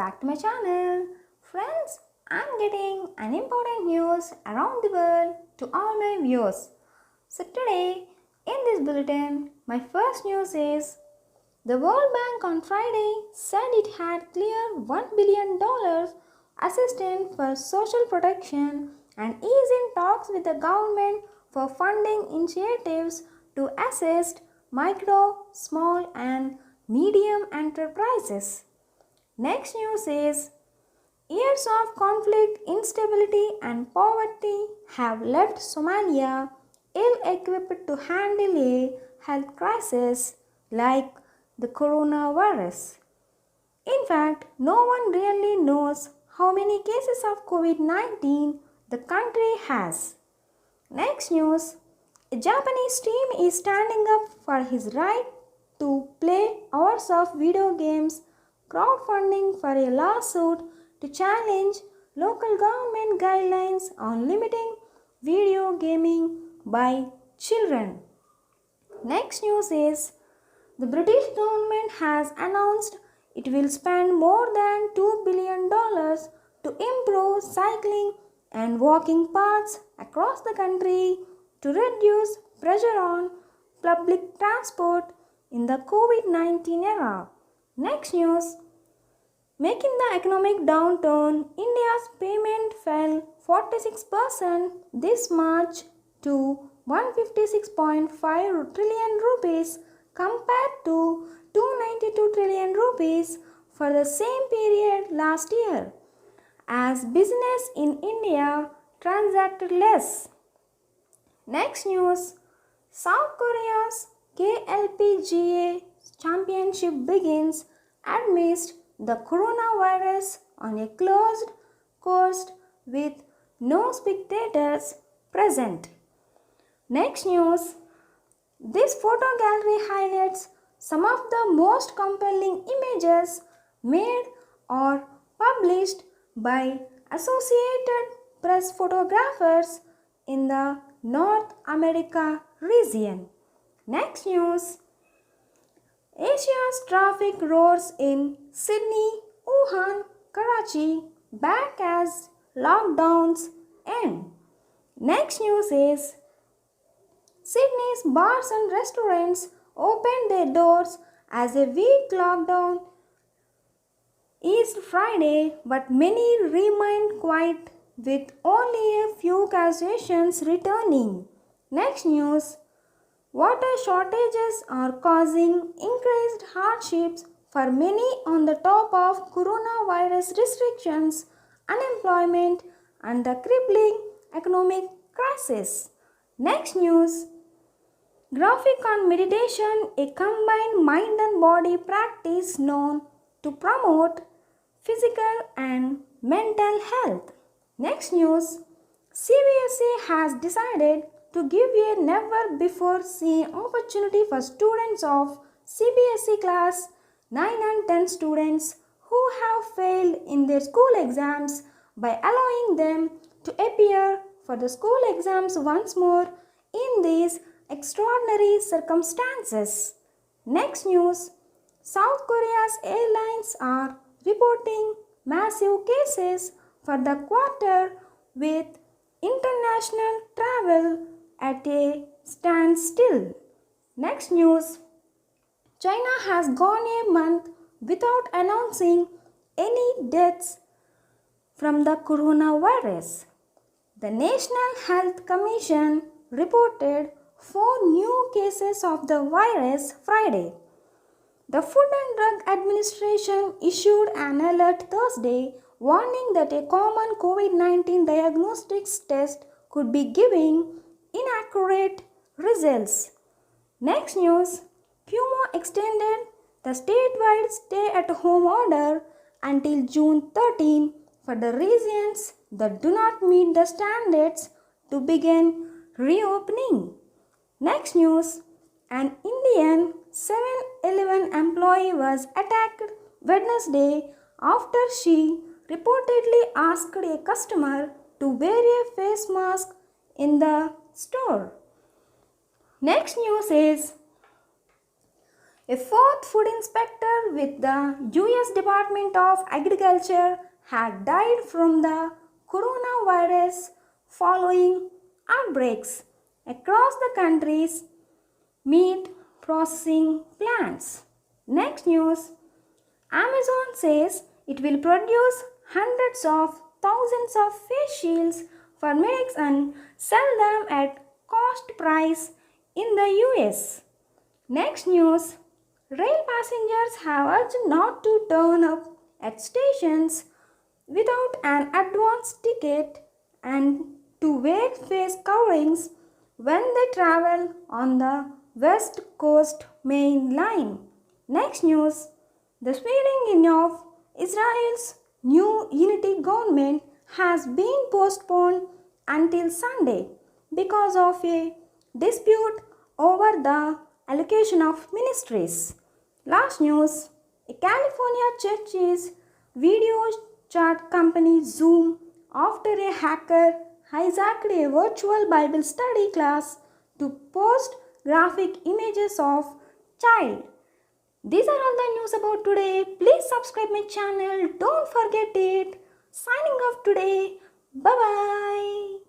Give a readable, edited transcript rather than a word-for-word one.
back to my channel. Friends, I'm getting an important news around the world to all my viewers. So today, in this bulletin, my first news is the World Bank on Friday said it had cleared $1 billion assistance for social protection and is in talks with the government for funding initiatives to assist micro, small and medium enterprises. Next news is years of conflict, instability and poverty have left Somalia ill-equipped to handle a health crisis like the coronavirus. In fact, no one really knows how many cases of COVID-19 the country has. Next news, a Japanese team is standing up for his right to play hours of video games, crowdfunding for a lawsuit to challenge local government guidelines on limiting video gaming by children. Next news is the British government has announced it will spend more than $2 billion to improve cycling and walking paths across the country to reduce pressure on public transport in the COVID-19 era. Next news, making the economic downturn, India's payment fell 46% this March to 156.5 trillion rupees compared to 292 trillion rupees for the same period last year, as business in India transacted less. Next news, South Korea's KLPGA championship begins amidst the coronavirus on a closed course with no spectators present. Next news, this photo gallery highlights some of the most compelling images made or published by Associated Press photographers in the North America region. Next news, Asia's traffic roars in Sydney, Wuhan, Karachi back as lockdowns end. Next news is Sydney's bars and restaurants opened their doors as a week lockdown eased Friday, but many remained quiet with only a few casuations returning. Next news, water shortages are causing increased hardships for many on the top of coronavirus restrictions, unemployment and the crippling economic crisis. Next news, graphic on meditation, a combined mind and body practice known to promote physical and mental health. Next news, CBSE has decided to give a never before seen opportunity for students of CBSE class 9 and 10 students who have failed in their school exams by allowing them to appear for the school exams once more in these extraordinary circumstances. Next news, South Korea's airlines are reporting massive cases for the quarter with international travel at a standstill. Next news, China has gone a month without announcing any deaths from the coronavirus. The National Health Commission reported 4 new cases of the virus Friday. The Food and Drug Administration issued an alert Thursday warning that a common COVID-19 diagnostics test could be giving inaccurate results. Next news, Cuomo extended the statewide stay-at-home order until June 13 for the regions that do not meet the standards to begin reopening. Next news, an Indian 7-Eleven employee was attacked Wednesday after she reportedly asked a customer to wear a face mask in the store. Next news is A fourth food inspector with the US Department of Agriculture had died from the coronavirus following outbreaks across the country's meat processing plants. Next news. Amazon says it will produce hundreds of thousands of face shields for medics and sell them at cost price in the US. Next news. Rail passengers have urged not to turn up at stations without an advance ticket and to wear face coverings when they travel on the West Coast Main Line. Next news. The swearing in of Israel's new unity government has been postponed until Sunday because of a dispute over the allocation of ministries. Last news. A California church's video chat company Zoom after a hacker hijacked a virtual Bible study class to post graphic images of child. These are all the news about today. Please subscribe my channel. Don't forget it. Signing off today. Bye bye.